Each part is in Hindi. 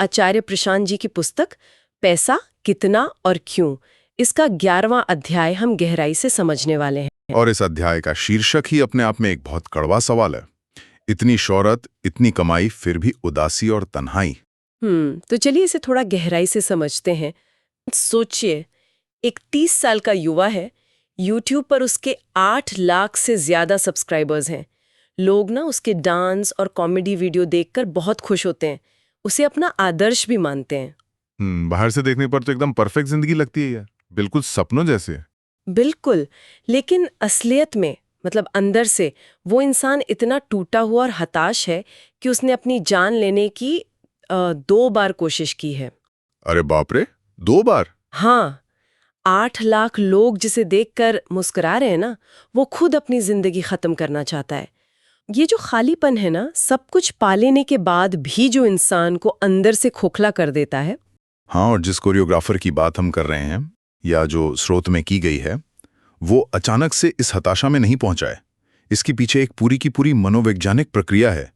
आचार्य प्रशांत जी की पुस्तक पैसा कितना और क्यों, इसका 11वां अध्याय हम गहराई से समझने वाले हैं। और इस अध्याय का शीर्षक ही अपने आप में एक बहुत कड़वा सवाल है। इतनी शोहरत, इतनी कमाई, फिर भी उदासी और तन्हाई। तो चलिए इसे थोड़ा गहराई से समझते हैं। सोचिए, एक 30 साल का युवा है, YouTube पर उसके 8 लाख से ज्यादा सब्सक्राइबर्स हैं। लोग ना उसके डांस और कॉमेडी वीडियो देखकर बहुत खुश होते हैं, उसे अपना आदर्श भी मानते हैं। बाहर से देखने पर तो एकदम परफेक्ट जिंदगी लगती है यार, बिल्कुल सपनों जैसे। बिल्कुल, लेकिन असलियत में मतलब अंदर से वो इंसान इतना टूटा हुआ और हताश है कि उसने अपनी जान लेने की 2 बार कोशिश की है। अरे बाप रे, 2 बार? हाँ, 8 लाख लोग जिसे देखकर मुस्कुरा रहे हैं ना, वो खुद अपनी जिंदगी खत्म करना चाहता है। ये जो खालीपन है ना, सब कुछ पा लेने के बाद भी जो इंसान को अंदर से खोखला कर देता है। हाँ, और जिस कोरियोग्राफर की बात हम कर रहे हैं या जो स्रोत में की गई है, वो अचानक से इस हताशा में नहीं पहुंचा है। इसके पीछे एक पूरी की पूरी मनोवैज्ञानिक प्रक्रिया है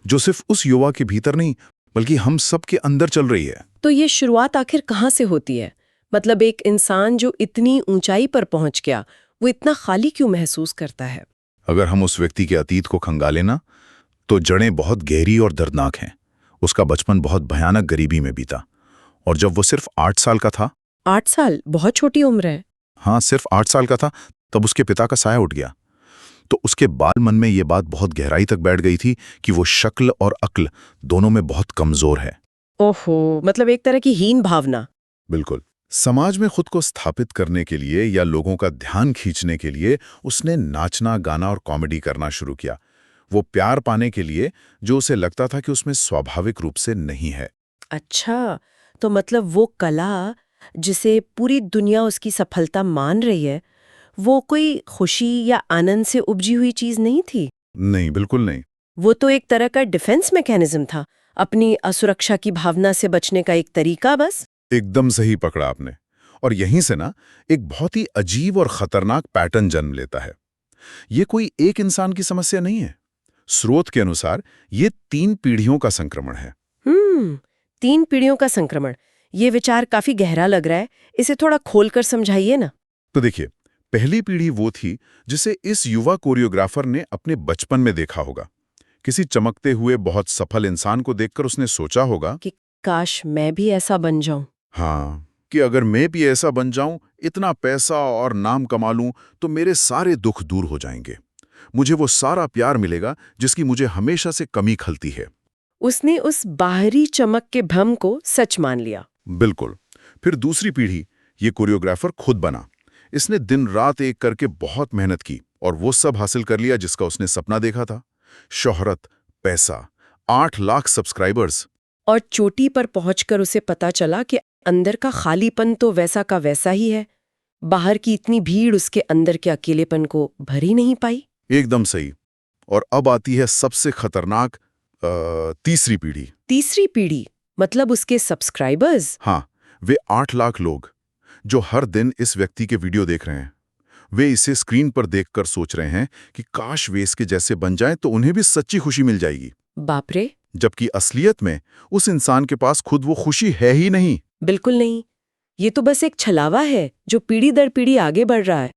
जो सिर्फ उस युवा के भीतर नहीं बल्कि हम सब के अंदर चल रही है। तो ये शुरुआत आखिर कहाँ से होती है? मतलब एक इंसान जो इतनी ऊंचाई पर पहुंच गया, वो इतना खाली क्यों महसूस करता है? अगर हम उस व्यक्ति के अतीत को खंगालें ना, तो जड़ें बहुत गहरी और दर्दनाक हैं। उसका बचपन बहुत भयानक गरीबी में बीता, और जब वो सिर्फ 8 साल का था। 8 साल बहुत छोटी उम्र है। हाँ, सिर्फ 8 साल का था, तब उसके पिता का साया उठ गया। तो उसके बाल मन में ये बात बहुत गहराई तक बैठ गई थी कि वो शक्ल और अक्ल दोनों में बहुत कमजोर है। ओहो, मतलब एक तरह की हीन भावना। बिल्कुल। समाज में खुद को स्थापित करने के लिए या लोगों का ध्यान खींचने के लिए उसने नाचना, गाना और कॉमेडी करना शुरू किया। वो प्यार पाने के लिए जो उसे लगता था कि उसमें स्वाभाविक रूप से नहीं है। अच्छा, तो मतलब वो कला जिसे पूरी दुनिया उसकी सफलता मान रही है, वो कोई खुशी या आनंद से उपजी हुई चीज नहीं थी। नहीं, बिल्कुल नहीं। वो तो एक तरह का डिफेंस मैकेनिज्म था, अपनी असुरक्षा की भावना से बचने का एक तरीका बस। एकदम सही पकड़ा आपने। और यहीं से ना एक बहुत ही अजीब और खतरनाक पैटर्न जन्म लेता है। ये कोई एक इंसान की समस्या नहीं है। स्रोत के अनुसार ये 3 पीढ़ियों का संक्रमण है। 3 पीढ़ियों का संक्रमण, ये विचार काफी गहरा लग रहा है। इसे थोड़ा खोलकर समझाइए ना। तो देखिए, पहली पीढ़ी वो थी जिसे इस युवा कोरियोग्राफर ने अपने बचपन में देखा होगा। किसी चमकते हुए बहुत सफल इंसान को देखकर उसने सोचा होगा कि काश मैं भी ऐसा बन जाऊं। हाँ, कि अगर मैं भी ऐसा बन जाऊं, इतना पैसा और नाम कमा लूं, तो मेरे सारे दुख दूर हो जाएंगे। मुझे वो सारा प्यार मिलेगा जिसकी मुझे हमेशा से कमी खलती है। उसने उस बाहरी चमक के भ्रम को सच मान लिया। बिल्कुल। फिर दूसरी पीढ़ी, ये कोरियोग्राफर खुद बना। इसने दिन रात एक करके बहुत मेहनत की और वो सब हासिल कर लिया जिसका उसने सपना देखा था। शोहरत, पैसा, 8 लाख सब्सक्राइबर्स। और चोटी पर पहुंचकर उसे पता चला कि अंदर का खालीपन तो वैसा का वैसा ही है। बाहर की इतनी भीड़ उसके अंदर के अकेलेपन को भर ही नहीं पाई। एकदम सही। और अब आती है सबसे खतरनाक तीसरी पीढ़ी। तीसरी पीढ़ी मतलब उसके सब्सक्राइबर्स। हाँ, वे 8 लाख लोग जो हर दिन इस व्यक्ति के वीडियो देख रहे हैं। वे इसे स्क्रीन पर देखकर सोच रहे हैं कि काश वे इसके जैसे बन जाएं तो उन्हें भी सच्ची खुशी मिल जाएगी। बाप रे। जबकि असलियत में उस इंसान के पास खुद वो खुशी है ही नहीं। बिल्कुल नहीं, ये तो बस एक छलावा है जो पीढ़ी दर पीढ़ी आगे बढ़ रहा है।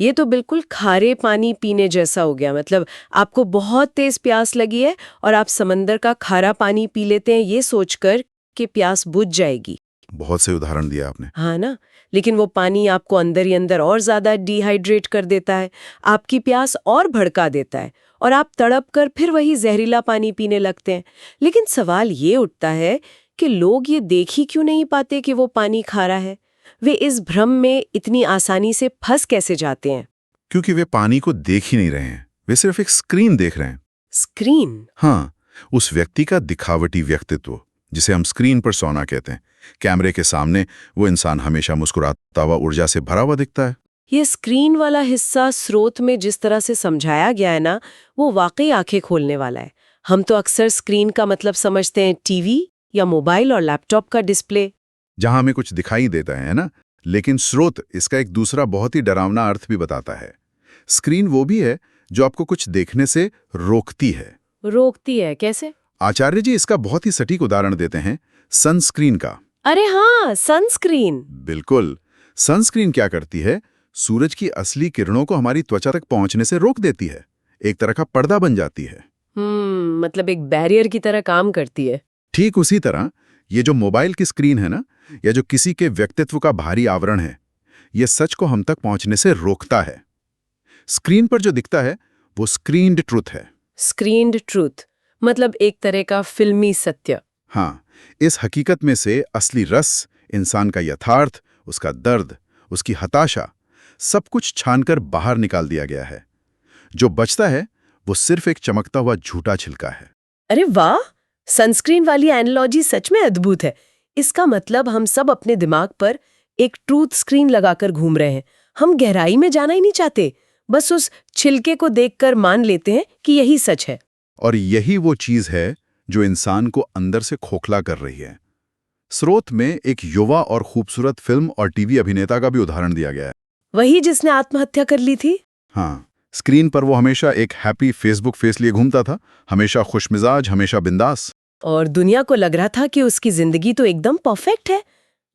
ये तो बिल्कुल खारे पानी पीने जैसा हो गया। मतलब आपको बहुत तेज प्यास लगी है और आप समंदर का खारा पानी पी लेते हैं ये सोचकर कि प्यास बुझ जाएगी। बहुत से उदाहरण दिया आपने। हाँ ना, लेकिन वो पानी आपको अंदर ही अंदर और ज्यादा डिहाइड्रेट कर देता है, आपकी प्यास और भड़का देता है और आप तड़प कर फिर वही जहरीला पानी पीने लगते हैं। लेकिन सवाल ये उठता है कि लोग ये देख ही क्यों नहीं पाते कि वो पानी खारा है? वे इस भ्रम में इतनी आसानी से फंस कैसे जाते हैं? क्योंकि वे पानी को देख ही नहीं रहे हैं, वे सिर्फ एक स्क्रीन देख रहे हैं। स्क्रीन? हाँ, उस व्यक्ति का दिखावटी व्यक्तित्व जिसे हम स्क्रीन पर सोना कहते हैं। कैमरे के सामने वो इंसान हमेशा मुस्कुराता हुआ, ऊर्जा से भरा हुआ दिखता है। ये स्क्रीन वाला हिस्सा स्रोत में जिस तरह से समझाया गया है ना, वो वाकई आंखें खोलने वाला है। हम तो अक्सर स्क्रीन का मतलब समझते हैं टीवी या मोबाइल और लैपटॉप का डिस्प्ले, जहां हमें कुछ दिखाई देता है ना। लेकिन स्रोत इसका एक दूसरा बहुत ही डरावना अर्थ भी बताता है। स्क्रीन वो भी है जो आपको कुछ देखने से रोकती है। रोकती है कैसे? आचार्य जी इसका बहुत ही सटीक उदाहरण देते हैं सनस्क्रीन का। अरे हाँ, सनस्क्रीन। बिल्कुल। सनस्क्रीन क्या करती है? सूरज की असली किरणों को हमारी त्वचा तक पहुंचने से रोक देती है, एक तरह का पर्दा बन जाती है। मतलब एक बैरियर की तरह काम करती है। ठीक उसी तरह ये जो मोबाइल की स्क्रीन है ना, या जो किसी के व्यक्तित्व का भारी आवरण है, ये सच को हम तक पहुंचने से रोकता है। स्क्रीन पर जो दिखता है वो स्क्रीन्ड ट्रुथ है। स्क्रीन्ड ट्रूथ मतलब एक तरह का फिल्मी सत्य। हाँ, इस हकीकत में से असली रस, इंसान का यथार्थ, उसका दर्द, उसकी हताशा, सब कुछ छानकर बाहर निकाल दिया गया है। जो बचता है वो सिर्फ एक चमकता हुआ झूठा छिलका है। अरे वाह, सनस्क्रीन वाली एनालॉजी सच में अद्भुत है। इसका मतलब हम सब अपने दिमाग पर एक ट्रूथ स्क्रीन लगाकर घूम रहे हैं। हम गहराई में जाना ही नहीं चाहते, बस उस छिलके को देखकर मान लेते हैं कि यही सच है। और यही वो चीज है जो इंसान को अंदर से खोखला कर रही है। स्रोत में एक युवा और खूबसूरत फिल्म और टीवी अभिनेता का भी उदाहरण दिया गया है। वही जिसने आत्महत्या कर ली थी? हाँ, स्क्रीन पर वो हमेशा एक हैप्पी फेसबुक फेस लिए घूमता था, हमेशा खुशमिजाज, हमेशा बिंदास। और दुनिया को लग रहा था कि उसकी जिंदगी तो एकदम परफेक्ट है।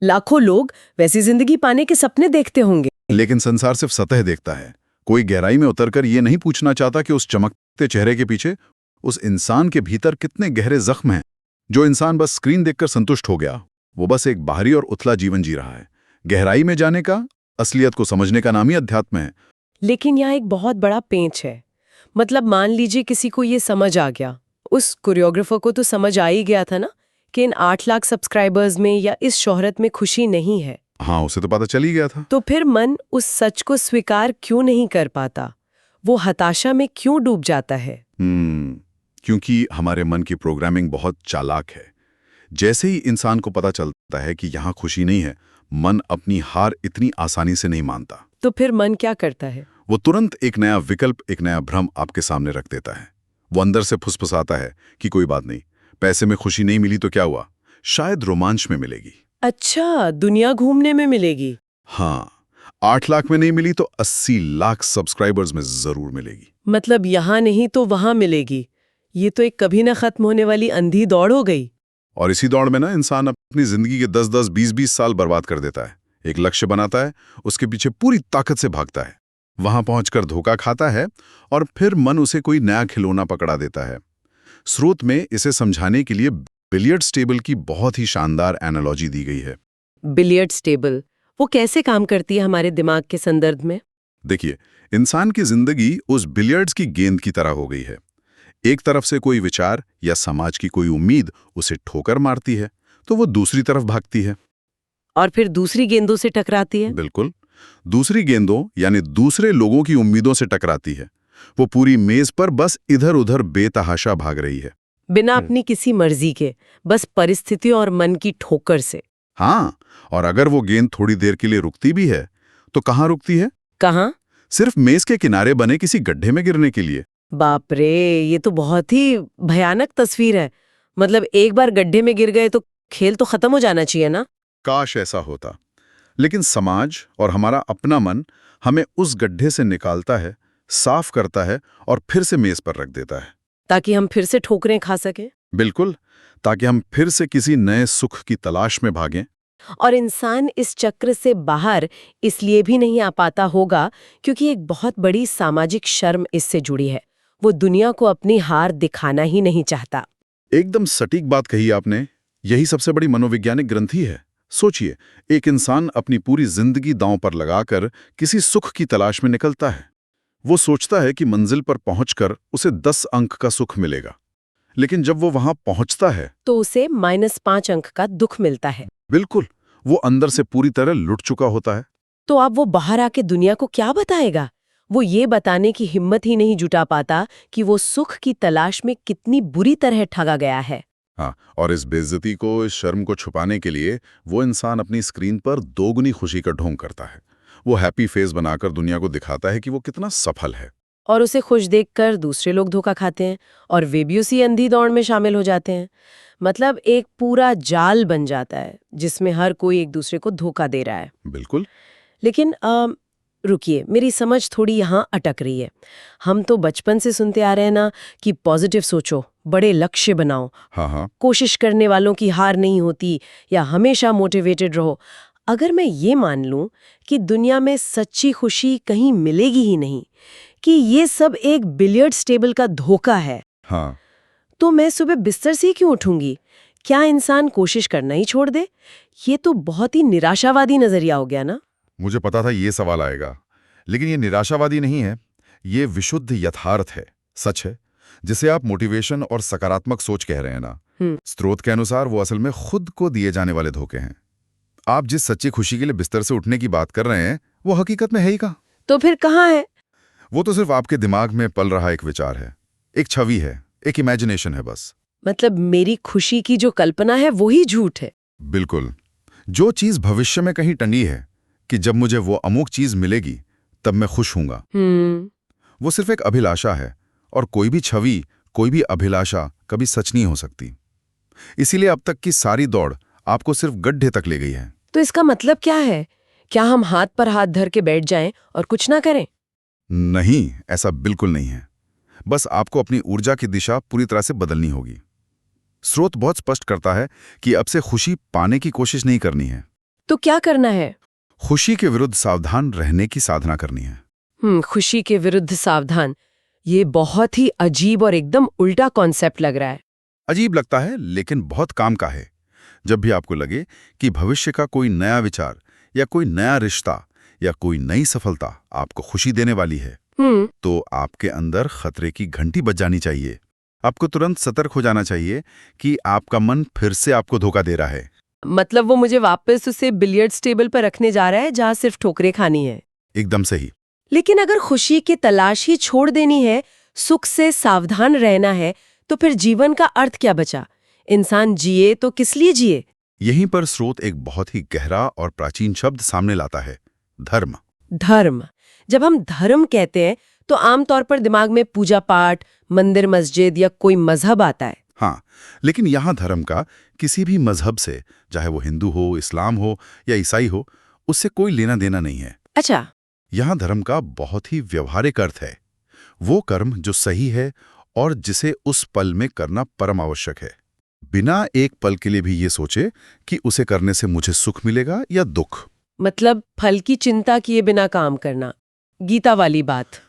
लाखों लोग वैसी जिंदगी पाने के सपने देखते होंगे। लेकिन संसार सिर्फ सतह देखता है। कोई गहराई में उतरकर ये नहीं पूछना चाहता कि उस चमकते चेहरे के पीछे, उस इंसान के भीतर कितने गहरे जख्म हैं। जो इंसान बस स्क्रीन देखकर संतुष्ट हो गया, वो बस एक बाहरी और उथला जीवन जी रहा है। गहराई में जाने का, असलियत को समझने का नाम ही अध्यात्म है। लेकिन यहाँ एक बहुत बड़ा पेंच है। मतलब मान लीजिए किसी को ये समझ आ गया, उस कोरियोग्राफर को तो समझ आ ही गया था ना कि इन 8 लाख सब्सक्राइबर्स में या इस शोहरत में खुशी नहीं है। हाँ, उसे तो पता चल ही गया था। तो फिर मन उस सच को स्वीकार क्यों नहीं कर पाता? वो हताशा में क्यों डूब जाता है? क्योंकि हमारे मन की प्रोग्रामिंग बहुत चालाक है। जैसे ही इंसान को पता चलता है कि यहाँ खुशी नहीं है, मन अपनी हार इतनी आसानी से नहीं मानता। तो फिर मन क्या करता है? वो तुरंत एक नया विकल्प, एक नया भ्रम आपके सामने रख देता है। वो अंदर से फुसफुसाता है कि कोई बात नहीं, पैसे में खुशी नहीं मिली तो क्या हुआ, शायद रोमांच में मिलेगी। अच्छा, दुनिया घूमने में मिलेगी। हाँ, 8 लाख में नहीं मिली तो 80 लाख सब्सक्राइबर्स में जरूर मिलेगी। मतलब यहाँ नहीं तो वहां मिलेगी। ये तो एक कभी ना खत्म होने वाली अंधी दौड़ हो गई। और इसी दौड़ में ना इंसान अपनी जिंदगी के 10-10, 20-20 साल बर्बाद कर देता है। एक लक्ष्य बनाता है, उसके पीछे पूरी ताकत से भागता है, वहां पहुंचकर धोखा खाता है और फिर मन उसे कोई नया खिलौना पकड़ा देता है। स्रोत में इसे समझाने के लिए बिलियर्ड्स टेबल की बहुत ही शानदार एनालॉजी दी गई है। बिलियर्ड्स टेबल वो कैसे काम करती है हमारे दिमाग के संदर्भ में? देखिए, इंसान की जिंदगी उस बिलियर्ड्स की गेंद की तरह हो गई है। एक तरफ से कोई विचार या समाज की कोई उम्मीद उसे ठोकर मारती है तो वो दूसरी तरफ भागती है और फिर दूसरी गेंदों से टकराती है। बिल्कुल, दूसरी गेंदों यानी दूसरे लोगों की उम्मीदों से टकराती है। वो पूरी मेज पर बस इधर उधर बेतहाशा भाग रही है, बिना अपनी किसी मर्जी के, बस परिस्थितियों और मन की ठोकर से। हाँ, और अगर वो गेंद थोड़ी देर के लिए रुकती भी है तो कहाँ रुकती है? कहाँ? सिर्फ मेज के किनारे बने किसी गड्ढे में गिरने के लिए। बाप रे, ये तो बहुत ही भयानक तस्वीर है। मतलब एक बार गड्ढे में गिर गए तो खेल तो खत्म हो जाना चाहिए ना? काश ऐसा होता, लेकिन समाज और हमारा अपना मन हमें उस गड्ढे से निकालता है, साफ करता है और फिर से मेज पर रख देता है। ताकि हम फिर से ठोकरें खा सकें। बिल्कुल, ताकि हम फिर से किसी नए सुख की तलाश में भागें। और इंसान इस चक्र से बाहर इसलिए भी नहीं आ पाता होगा क्योंकि एक बहुत बड़ी सामाजिक शर्म इससे जुड़ी है। वो दुनिया को अपनी हार दिखाना ही नहीं चाहता। एकदम सटीक बात कही आपने। यही सबसे बड़ी मनोवैज्ञानिक ग्रंथि है। सोचिए, एक इंसान अपनी पूरी जिंदगी दांव पर लगाकर किसी सुख की तलाश में निकलता है। वो सोचता है कि मंजिल पर पहुंचकर उसे 10 अंक का सुख मिलेगा, लेकिन जब वो वहां पहुंचता है तो उसे -5 अंक का दुख मिलता है। बिल्कुल, वो अंदर से पूरी तरह लुट चुका होता है। तो अब वो बाहर आके दुनिया को क्या बताएगा? वो ये बताने की हिम्मत ही नहीं जुटा पाता कि वो सुख की तलाश में कितनी बुरी तरह ठगा गया है। हाँ, और इस बेइज्जती को, इस शर्म को छुपाने के लिए वो इंसान अपनी स्क्रीन पर दोगुनी खुशी का ढोंग करता है। वो हैप्पी फेस बनाकर दुनिया को दिखाता है कि वो कितना सफल है। और उसे खुश देखकर दूसरे लोग धोखा खाते हैं और वे भी उसी अंधी दौड़ में शामिल हो जाते हैं। मतलब एक पूरा जाल बन जाता है जिसमें हर कोई एक दूसरे को धोखा दे रहा है। बिल्कुल। लेकिन रुकिए, मेरी समझ थोड़ी यहाँ अटक रही है। हम तो बचपन से सुनते आ रहे हैं ना कि पॉजिटिव सोचो, बड़े लक्ष्य बनाओ, हाँ, कोशिश करने वालों की हार नहीं होती, या हमेशा मोटिवेटेड रहो। अगर मैं ये मान लूं कि दुनिया में सच्ची खुशी कहीं मिलेगी ही नहीं, कि ये सब एक बिलियर्ड्स टेबल का धोखा है, हाँ। तो मैं सुबह बिस्तर से ही क्यों उठूंगी? क्या इंसान कोशिश करना ही छोड़ दे? ये तो बहुत ही निराशावादी नजरिया हो गया ना। मुझे पता था ये सवाल आएगा, लेकिन ये निराशावादी नहीं है, ये विशुद्ध यथार्थ है, सच है, जिसे आप मोटिवेशन और सकारात्मक सोच कह रहे हैं ना। स्रोत के अनुसार वो असल में खुद को दिए जाने वाले धोखे हैं। आप जिस सच्ची खुशी के लिए बिस्तर से उठने की बात कर रहे हैं, वो हकीकत में है ही कहाँ? तो फिर कहाँ है? वो तो सिर्फ आपके दिमाग में पल रहा एक विचार है, एक छवि है, एक इमेजिनेशन है बस। मतलब मेरी खुशी की जो कल्पना है वो ही झूठ है? बिल्कुल। जो चीज भविष्य में कहीं टंगी है कि जब मुझे वो अमुक चीज मिलेगी तब मैं खुश हूंगा, वो सिर्फ एक अभिलाषा है, और कोई भी छवि, कोई भी अभिलाषा कभी सच नहीं हो सकती। इसीलिए अब तक की सारी दौड़ आपको सिर्फ गड्ढे तक ले गई है। तो इसका मतलब क्या है? क्या हम हाथ पर हाथ धर के बैठ जाएं और कुछ ना करें? नहीं, ऐसा बिल्कुल नहीं है। बस आपको अपनी ऊर्जा की दिशा पूरी तरह से बदलनी होगी। स्रोत बहुत स्पष्ट करता है कि अब से खुशी पाने की कोशिश नहीं करनी है। तो क्या करना है? खुशी के विरुद्ध सावधान रहने की साधना करनी है। खुशी के विरुद्ध सावधान, ये बहुत ही अजीब और एकदम उल्टा कॉन्सेप्ट लग रहा है। अजीब लगता है, लेकिन बहुत काम का है। जब भी आपको लगे कि भविष्य का कोई नया विचार या कोई नया रिश्ता या कोई नई सफलता आपको खुशी देने वाली है, तो आपके अंदर खतरे की घंटी बज जानी चाहिए। आपको तुरंत सतर्क हो जाना चाहिए कि आपका मन फिर से आपको धोखा दे रहा है। मतलब वो मुझे वापस उसे बिलियर्ड्स टेबल पर रखने जा रहा है जहां सिर्फ ठोकरें खानी है। एकदम सही। लेकिन अगर खुशी की तलाश ही छोड़ देनी है, सुख से सावधान रहना है, तो फिर जीवन का अर्थ क्या बचा? इंसान जिए तो किस लिए जिए? यहीं पर स्रोत एक बहुत ही गहरा और प्राचीन शब्द सामने लाता है, धर्म। धर्म। जब हम धर्म कहते हैं तो आमतौर पर दिमाग में पूजा पाठ, मंदिर मस्जिद या कोई मजहब आता है। हाँ, लेकिन यहाँ धर्म का किसी भी मजहब से, चाहे वो हिंदू हो, इस्लाम हो या ईसाई हो, उससे कोई लेना देना नहीं है। अच्छा। यहाँ धर्म का बहुत ही व्यवहारिक अर्थ है, वो कर्म जो सही है और जिसे उस पल में करना परम आवश्यक है, बिना एक पल के लिए भी ये सोचे कि उसे करने से मुझे सुख मिलेगा या दुख। मतलब फल की चिंता किए बिना काम करना, गीता वाली बात।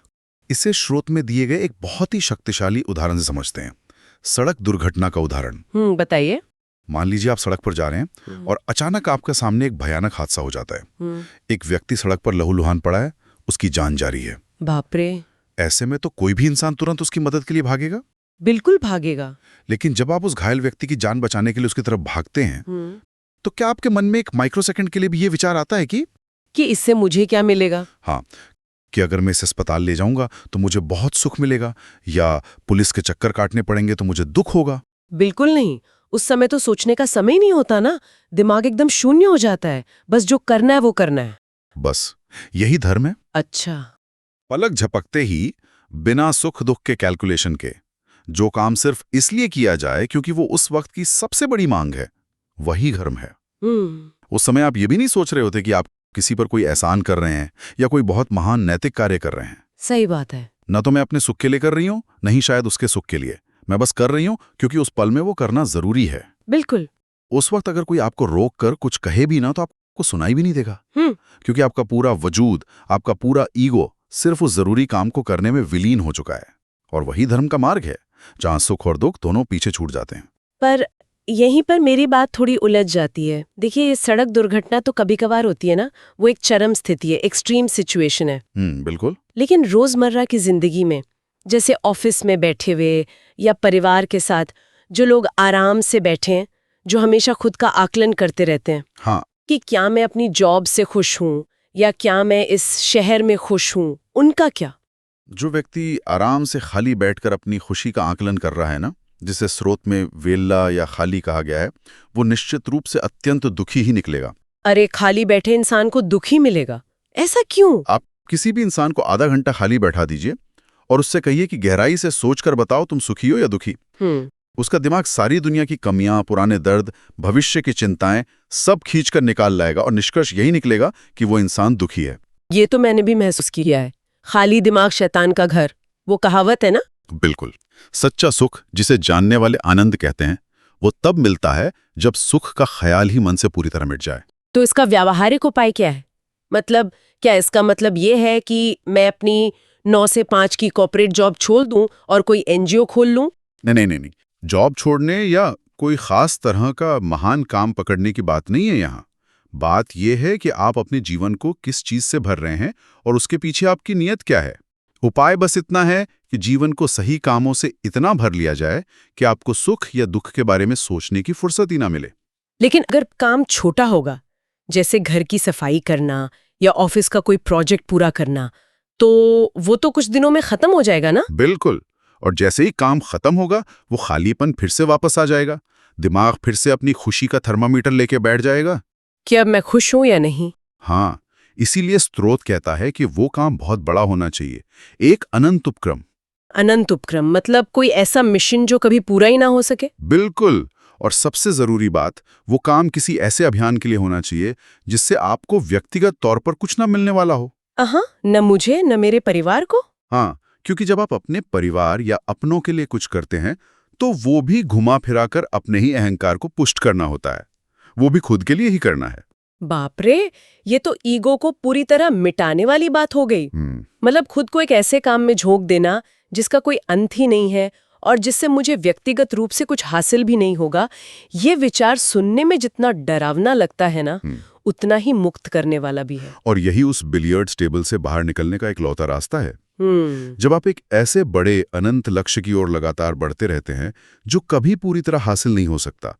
इसे स्रोत में दिए गए एक बहुत ही शक्तिशाली उदाहरण से समझते हैं, सड़क दुर्घटना का उदाहरण। बताइए। मान लीजिए आप सड़क पर जा रहे हैं और अचानक आपके सामने एक भयानक हादसा हो जाता है। एक व्यक्ति सड़क पर लहूलुहान पड़ा है, उसकी जान जा रही है। बाप रे। ऐसे में तो कोई भी इंसान तुरंत उसकी मदद के लिए भागेगा। बिल्कुल भागेगा। लेकिन जब आप उस घायल व्यक्ति की जान बचाने के लिए उसकी तरफ भागते हैं, तो क्या आपके मन में एक माइक्रोसेकंड के लिए भी ये विचार आता है कि इससे मुझे क्या मिलेगा? हाँ, कि अगर मैं इसे अस्पताल ले जाऊंगा तो मुझे बहुत सुख मिलेगा, या पुलिस के चक्कर काटने पड़ेंगे तो मुझे दुख होगा? बिल्कुल नहीं। उस समय तो सोचने का समय नहीं होता ना, दिमाग एकदम शून्य हो जाता है, बस जो करना है वो करना है। बस यही धर्म है। अच्छा। पलक झपकते ही, बिना सुख दुख के कैलकुलेशन के, जो काम सिर्फ इसलिए किया जाए क्योंकि वो उस वक्त की सबसे बड़ी मांग है, वही धर्म है। उस समय आप ये भी नहीं सोच रहे होते कि आप किसी पर कोई एहसान कर रहे हैं या कोई बहुत महान नैतिक कार्य कर रहे हैं। सही बात है। न तो मैं अपने सुख के लिए कर रही हूं, नहीं शायद उसके सुख के लिए। मैं बस कर रही हूं क्योंकि उस पल में वो करना जरूरी है। बिल्कुल। उस वक्त अगर कोई आपको रोक कर कुछ कहे भी ना, तो आपको सुनाई भी नहीं देगा, क्योंकि आपका पूरा वजूद, आपका पूरा ईगो सिर्फ उस जरूरी काम को करने में विलीन हो चुका है। और वही धर्म का मार्ग है, जहां सुख और दुख दोनों पीछे छूट जाते हैं। पर यहीं पर मेरी बात थोड़ी उलझ जाती है। देखिए, ये सड़क दुर्घटना तो कभी कभार होती है ना, वो एक चरम स्थिति है, एक्सट्रीम सिचुएशन है। बिल्कुल। लेकिन रोजमर्रा की जिंदगी में, जैसे ऑफिस में बैठे हुए या परिवार के साथ, जो लोग आराम से बैठे हैं, जो हमेशा खुद का आकलन करते रहते हैं, हाँ, कि क्या मैं अपनी जॉब से खुश हूँ या क्या मैं इस शहर में खुश हूँ, उनका क्या? जो व्यक्ति आराम से खाली बैठकर अपनी खुशी का आकलन कर रहा है ना, जिसे स्रोत में वेल्ला या खाली कहा गया है, वो निश्चित रूप से अत्यंत दुखी ही निकलेगा। अरे, खाली बैठे इंसान को दुखी मिलेगा, ऐसा क्यों? आप किसी भी इंसान को आधा घंटा खाली बैठा दीजिए और उससे कहिए कि गहराई से सोचकर बताओ तुम सुखी हो या दुखी। उसका दिमाग सारी दुनिया की कमियां, पुराने दर्द, भविष्य की चिंताएं सब खींचकर निकाल लाएगा और निष्कर्ष यही निकलेगा कि वो इंसान दुखी है। ये तो मैंने भी महसूस किया है। खाली दिमाग शैतान का घर, वो कहावत है ना। बिल्कुल। सच्चा सुख, जिसे जानने वाले आनंद कहते हैं, वो तब मिलता है जब सुख का ख्याल ही मन से पूरी तरह मिट जाए। तो इसका व्यावहारिक उपाय क्या है? मतलब क्या इसका मतलब ये है कि मैं अपनी 9 से 5 की कॉर्पोरेट जॉब छोड़ दूं और कोई एनजीओ खोल लूं? नहीं। जॉब छोड़ने या कोई खास तरह का महान काम पकड़ने की बात नहीं है यहाँ। बात यह है कि आप अपने जीवन को किस चीज से भर रहे हैं और उसके पीछे आपकी नीयत क्या है। उपाय बस इतना है कि जीवन को सही कामों से इतना भर लिया जाए कि आपको सुख या दुख के बारे में सोचने की फुर्सत ही ना मिले। लेकिन अगर काम छोटा होगा, जैसे घर की सफाई करना या ऑफिस का कोई प्रोजेक्ट पूरा करना, तो वो तो कुछ दिनों में खत्म हो जाएगा ना? बिल्कुल। और जैसे ही काम खत्म होगा, वो खालीपन फिर से वापस आ जाएगा। दिमाग फिर से अपनी खुशी का थर्मामीटर लेके बैठ जाएगा कि अब मैं खुश हूं या नहीं। हाँ, इसीलिए स्रोत कहता है कि वो काम बहुत बड़ा होना चाहिए, एक अनंत उपक्रम। अनंत उपक्रम मतलब कोई ऐसा मिशन जो कभी पूरा ही ना हो सके? बिल्कुल। और सबसे जरूरी बात, वो काम किसी ऐसे अभियान के लिए होना चाहिए जिससे आपको व्यक्तिगत तौर पर कुछ ना मिलने वाला हो। न मुझे न मेरे परिवार को। हाँ, क्योंकि जब आप अपने परिवार या अपनों के लिए कुछ करते हैं, तो वो भी घुमा फिरा कर अपने ही अहंकार को पुष्ट करना होता है। वो भी खुद के लिए ही करना है। बाप रे, ये तो ईगो को पूरी तरह मिटाने वाली बात हो गई। मतलब खुद को एक ऐसे काम में झोंक देना जिसका कोई अंत ही नहीं है और जिससे मुझे व्यक्तिगत रूप से कुछ हासिल भी नहीं होगा। ये विचार सुनने में जितना डरावना लगता है ना, उतना ही मुक्त करने वाला भी है। और यही उस बिलियर्ड्स टेबल से बाहर निकलने का इकलौता रास्ता है। जब आप एक ऐसे बड़े अनंत लक्ष्य की ओर लगातार बढ़ते रहते हैं जो कभी पूरी तरह हासिल नहीं हो सकता,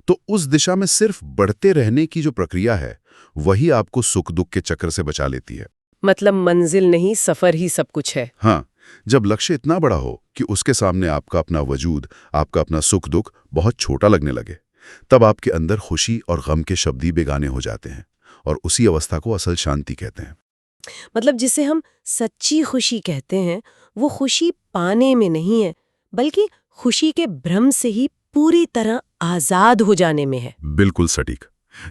तो उस दिशा में सिर्फ बढ़ते रहने की जो प्रक्रिया है, वही आपको सुख दुख के चक्र से बचा लेती है। मतलब मंजिल नहीं, सफर ही सब कुछ है। हाँ, जब लक्ष्य इतना बड़ा हो कि उसके सामने आपका अपना वजूद, आपका अपना सुख दुख बहुत छोटा लगने लगे, तब आपके अंदर खुशी और गम के शब्द ही बेगाने हो जाते हैं। और उसी अवस्था को असल शांति कहते हैं। मतलब जिसे हम सच्ची खुशी कहते हैं, वो खुशी पाने में नहीं है, बल्कि खुशी के भ्रम से ही पूरी तरह आजाद हो जाने में है। बिल्कुल सटीक।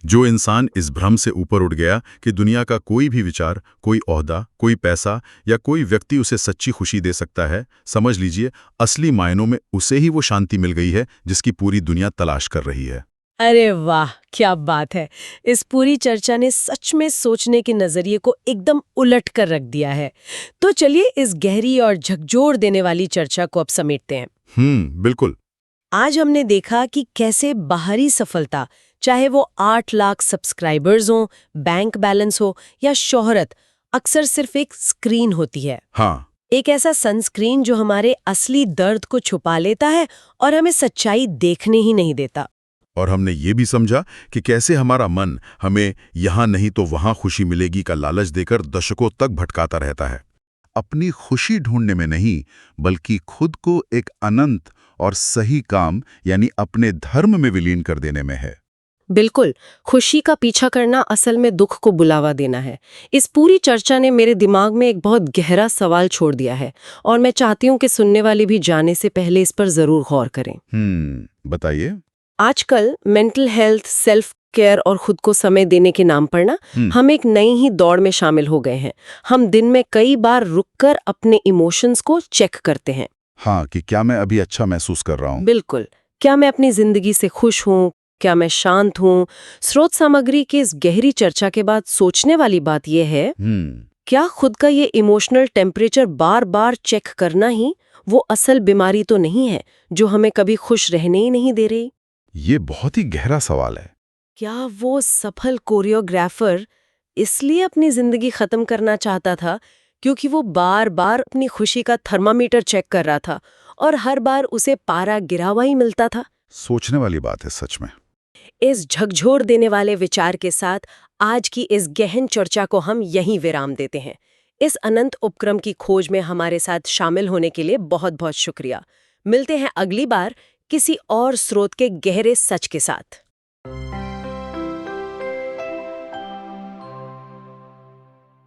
जो इंसान इस भ्रम से ऊपर उठ गया कि दुनिया का कोई भी विचार, कोई ओहदा, कोई पैसा या कोई व्यक्ति उसे सच्ची खुशी दे सकता है, समझ लीजिए असली मायनों में उसे ही वो शांति मिल गई है जिसकी पूरी दुनिया तलाश कर रही है। अरे वाह, क्या बात है। इस पूरी चर्चा ने सच में सोचने के नजरिए को एकदम उलट कर रख दिया है। तो चलिए इस गहरी और झकझोर देने वाली चर्चा को अब समेटते हैं। बिल्कुल। आज हमने देखा कि कैसे बाहरी सफलता, चाहे वो 8 लाख सब्सक्राइबर्स हो, बैंक बैलेंस हो या शोहरत, अक्सर सिर्फ एक स्क्रीन होती है। हाँ, एक ऐसा सनस्क्रीन जो हमारे असली दर्द को छुपा लेता है और हमें सच्चाई देखने ही नहीं देता। और हमने ये भी समझा कि कैसे हमारा मन हमें यहाँ नहीं तो वहाँ खुशी मिलेगी का लालच देकर दशकों तक भटकाता रहता है। अपनी खुशी ढूंढने में नहीं, बल्कि खुद को एक अनंत और सही काम यानी अपने धर्म में विलीन कर देने में है। बिल्कुल, खुशी का पीछा करना असल में दुख को बुलावा देना है। इस पूरी चर्चा ने मेरे दिमाग में एक बहुत गहरा सवाल छोड़ दिया है और मैं चाहती हूँ कि सुनने वाले भी जाने से पहले इस पर जरूर गौर करें। बताइए। आजकल मेंटल हेल्थ, सेल्फ केयर और खुद को समय देने के नाम पर ना हम एक नई ही दौड़ में शामिल हो गए हैं। हम दिन में कई बार रुककर अपने इमोशंस को चेक करते हैं। हाँ, कि क्या मैं अभी अच्छा महसूस कर रहा हूँ। बिल्कुल, क्या मैं अपनी जिंदगी से खुश हूँ, क्या मैं शांत हूँ। स्रोत सामग्री की इस गहरी चर्चा के बाद सोचने वाली बात यह है, क्या खुद का ये इमोशनल टेम्परेचर बार बार चेक करना ही वो असल बीमारी तो नहीं है जो हमें कभी खुश रहने ही नहीं दे रही? ये बहुत ही गहरा सवाल है। क्या वो सफल कोरियोग्राफर इसलिए अपनी जिंदगी खत्म करना चाहता था क्योंकि वो बार बार अपनी खुशी का थर्मामीटर चेक कर रहा था और हर बार उसे पारा गिरा हुआ ही मिलता था? सोचने वाली बात है सच में। इस झकझोर देने वाले विचार के साथ आज की इस गहन चर्चा को हम यहीं विराम देते हैं। इस अनंत उपक्रम की खोज में हमारे साथ शामिल होने के लिए बहुत बहुत शुक्रिया। मिलते हैं अगली बार किसी और स्रोत के गहरे सच के साथ।